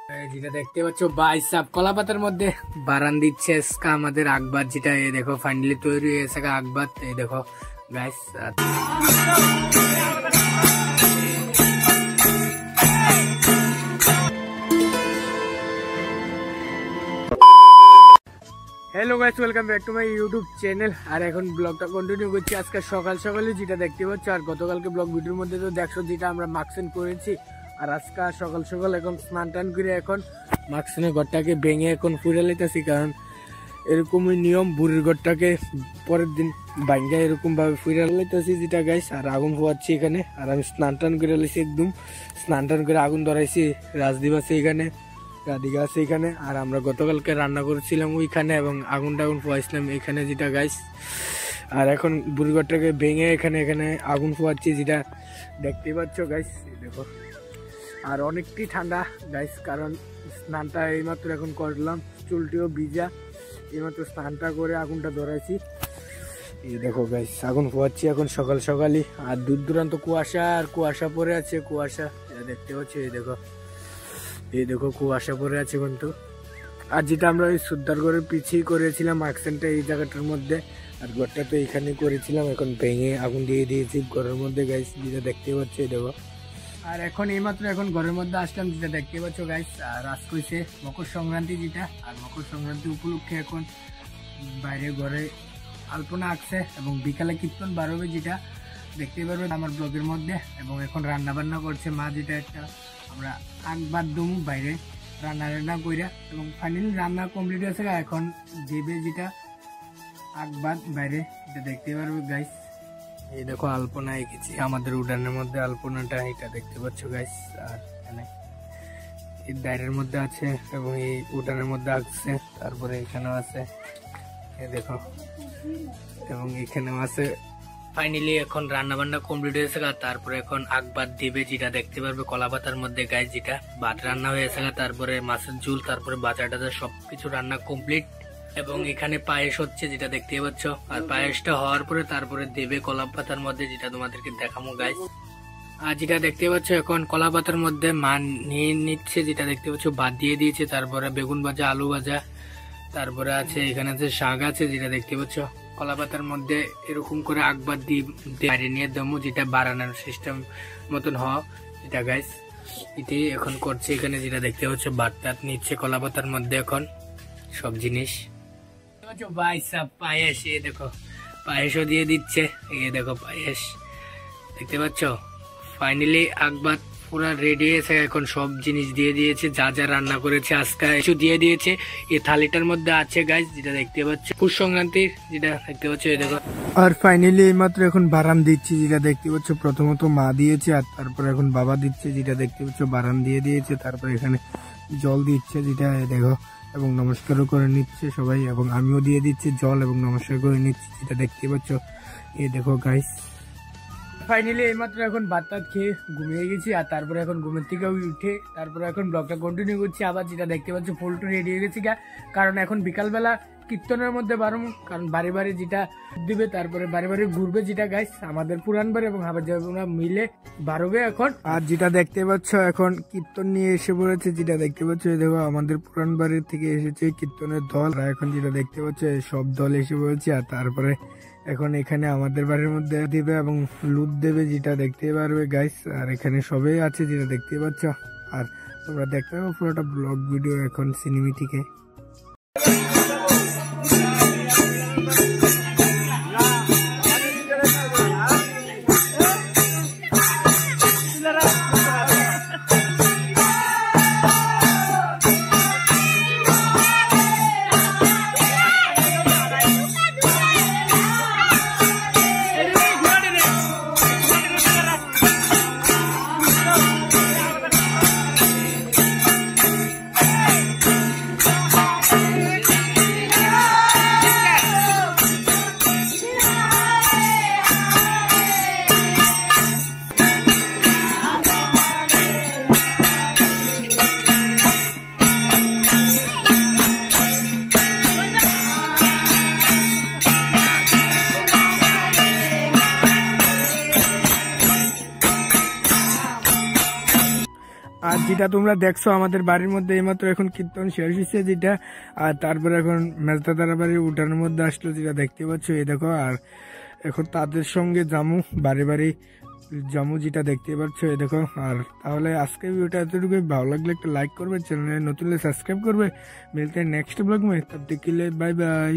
যেটা দেখতে পাচ্ছ বাইসাব কলা পাতার মধ্যে বারান দিচ্ছে আমাদের আকবার, যেটা এই দেখো ফাইনালি তৈরি হয়েছে আকবার। এই দেখো guys, hello guys, welcome back to my YouTube channel. আর এখন ব্লগটা কন্টিনিউ করছি আজকে সকাল সকালে, যেটা দেখতে পাচ্ছ। আর গতকালকে ব্লগ ভিডিওর মধ্যে তো দেখছো যেটা আমরা মাস্কসেন করেছি। আর আজকে সকাল সকাল এখন স্নান টান করে এখন মাস্কসেনের ঘরটাকে ভেঙে এখন ফুরে লাইতেছি, কারণ এরকমই নিয়ম, বুড়ির ঘরটাকে পরের দিন ভাঙ্গা এরকম ভাবে ফুরে লাইতেছি যেটা গাইস। আর আগুন পোয়াচ্ছি এখানে। আর আমি স্নান টান করে লাইছি, একদম স্নান টান করে আগুন ধরাইছি। রাজদীপ আছে এখানে, রাধিকা আছে এখানে। আর আমরা গতকালকে রান্না করেছিলাম ওইখানে, এবং আগুন টাগুন পোয়াইছিলাম এখানে যেটা গাইস। আর এখন বুড়িঘরটাকে ভেঙে এখানে আগুন পোয়াচ্ছি, যেটা দেখতে পাচ্ছ গাইস। দেখো, আর অনেকটাই ঠান্ডা গাইস, কারণ স্নানটা এইমাত্র এখন করলাম, চুলটিও ভিজা, এইমাত্র স্নানটা করে আগুনটা ধরাইছি। এই দেখো গাইস, আগুন পোয়াচ্ছি এখন সকাল সকালই। আর দূর দূরান্ত কুয়াশা, আর কুয়াশা পড়ে আছে, কুয়াশা দেখতে পাচ্ছ। এই দেখো কুয়াশা পড়ে আছে কিন্তু। আর যেটা আমরা ওই সুদ্দার ঘরের পিছিয়ে করেছিলাম মাস্কসেনটা এই জায়গাটার মধ্যে, আর ঘরটা তো এখানে করেছিলাম, এখন ভেঙে আগুন দিয়ে দিয়েছি ঘরের মধ্যে গাইস, যেটা দেখতে পাচ্ছ। এই দেখো, আর এখন এইমাত্র এখন ঘরের মধ্যে আসলাম, যেটা দেখতে পাচ্ছ গাইস। আর আজ কইছে মকর সংক্রান্তি যেটা, আর মকর সংক্রান্তি উপলক্ষে এখন বাইরে ঘরে আলপনা আঁকছে, এবং বিকালে কীর্তন বার হবে, যেটা দেখতে পারবে আমার ব্লগের মধ্যে। এবং এখন রান্না বান্না করছে মা, যেটা একটা আমরা আকবার দমু বাইরে রান্না কইরা, এবং ফাইনালি রান্না কমপ্লিট হয়েছে। এখন দেবে যেটা আকবার বাইরে, এটা দেখতে পারবে গাইস। এই দেখো আলপনা এঁকেছি আমাদের উডানের মধ্যে, আলপনাটা এটা দেখতে পাচ্ছ গাইস। আর এখানে এই দায়ের মধ্যে আছে, এবং এই উডানের মধ্যে আঁকছে। তারপরে এখানেও আছে, এই দেখো, এবং এখানেও আছে। ফাইনালি এখন রান্না বান্না কমপ্লিট হয়েছে। তারপরে এখন আকবার দিবে, যেটা দেখতে পারবে কলা পাতার মধ্যে গাইস, যেটা ভাত রান্না হয়েছে। তারপরে মাছের ঝুল, তারপরে বাজার টাজার সবকিছু রান্না কমপ্লিট, এবং এখানে পায়েস হচ্ছে, যেটা দেখতে পাচ্ছ। আর পায়েসটা হওয়ার পরে তারপরে দেবে কলা পাতার মধ্যে, যেটা তোমাদেরকে দেখাবো গাইস। আর যেটা দেখতে পাচ্ছ এখন কলা পাতার মধ্যে মা নিয়ে নিচ্ছে, যেটা দেখতে পাচ্ছ ভাত দিয়ে দিয়েছে। তারপরে বেগুন ভাজা, আলু ভাজা, তারপরে আছে এখানে আছে শাক আছে, যেটা দেখতে পাচ্ছ। কলা পাতার মধ্যে এরকম করে আকবার দিয়ে বাইরে নিয়ে দেবো, যেটা বাড়ানোর সিস্টেম মতন হওয়া, যেটা গাইস এটি এখন করছে এখানে, যেটা দেখতে পাচ্ছ। ভাত টাত নিচ্ছে কলা পাতার মধ্যে এখন সব জিনিস। পায়েস, এ দেখো পায়েসও দিয়ে দিচ্ছে, এ দেখো পায়েস দেখতে পাচ্ছ। ফাইনালি আকবার পুরা রেডি হয়েছে, এখন সব জিনিস দিয়ে দিয়েছে, যা যা রান্না করেছে আজকে কিছু দিয়ে দিয়েছে। এই থালিটার মধ্যে আছে গাইস, যেটা দেখতে পাচ্ছ পুষ সংক্রান্তির, যেটা দেখতে পাচ্ছ। এই দেখো, আর ফাইনালি এইমাত্র এখন বারান দিচ্ছি, যেটা দেখতে পাচ্ছ। প্রথমত মা দিয়েছে, আর তারপরে এখন বাবা দিচ্ছে, যেটা দেখতে পাচ্ছ। বারান দিয়ে দিয়েছে, তারপরে এখানে জল দিচ্ছে, যেটা দেখো, এবং নমস্কারও করে নিচ্ছে সবাই, এবং আমিও দিয়ে দিচ্ছি জল এবং নমস্কার করে নিচ্ছি, যেটা দেখতে পাচ্ছ। এই দেখো গাইস, ফাইনালি এইমাত্র এখন ভাত টাত খেয়ে ঘুমিয়ে গেছি। আর তারপরে এখন ঘুমের থেকে উঠে তারপরে এখন ব্লগটা কন্টিনিউ করছি আবার, যেটা দেখতে পাচ্ছ। ফুলটু রেডি হয়ে গেছি, কারণ এখন বিকালবেলা কীর্তনের মধ্যে বারো, কারণ বাড়ি বাড়ি যেটা দিবে, তারপরে বাড়ি বাড়ি ঘুরবে, যেটা গাইস আমাদের পুরান বাড়ি এবং হাবার জায়গা মিলে বাড়বে এখন। আর যেটা দেখতে পাচ্ছ এখন কীর্তন নিয়ে এসে পড়েছে, যেটা দেখতে পাচ্ছ। দেখো আমাদের পুরান বাড়ির থেকে এসেছে কীর্তনের দল, এখন যেটা দেখতে পাচ্ছ সব দল এসে পড়েছে। আর তারপরে এখন এখানে আমাদের বাড়ির মধ্যে দিবে এবং লুট দেবে, যেটা দেখতে পারবে গাইস। আর এখানে সবাই আছে, যেটা দেখতে পাচ্ছ। আর তোমরা দেখতে পাবো পুরোটা ব্লগ ভিডিও এখন সিনেমেটিকে। যেটা তোমরা দেখছো আমাদের বাড়ির মধ্যে এইমাত্র এখন কীর্তন শেষ হয়েছে যেটা, আর তারপরে এখন মেজদাদার বাড়ি উঠানের মধ্যে আসলো যেটা দেখতে পাচ্ছ এই দেখো। আর এখন তাদের সঙ্গে জামু বাড়ি বাড়ি জামু যেটা দেখতে পাচ্ছ এই দেখো। আর তাহলে আজকে ভিডিওটা এতটুকুই, ভালো লাগলে একটা লাইক করবে, চ্যানেলে নতুন হলে সাবস্ক্রাইব করবে। মিলতে নেক্সট ব্লগ में, तब तक के लिए बाय बाय।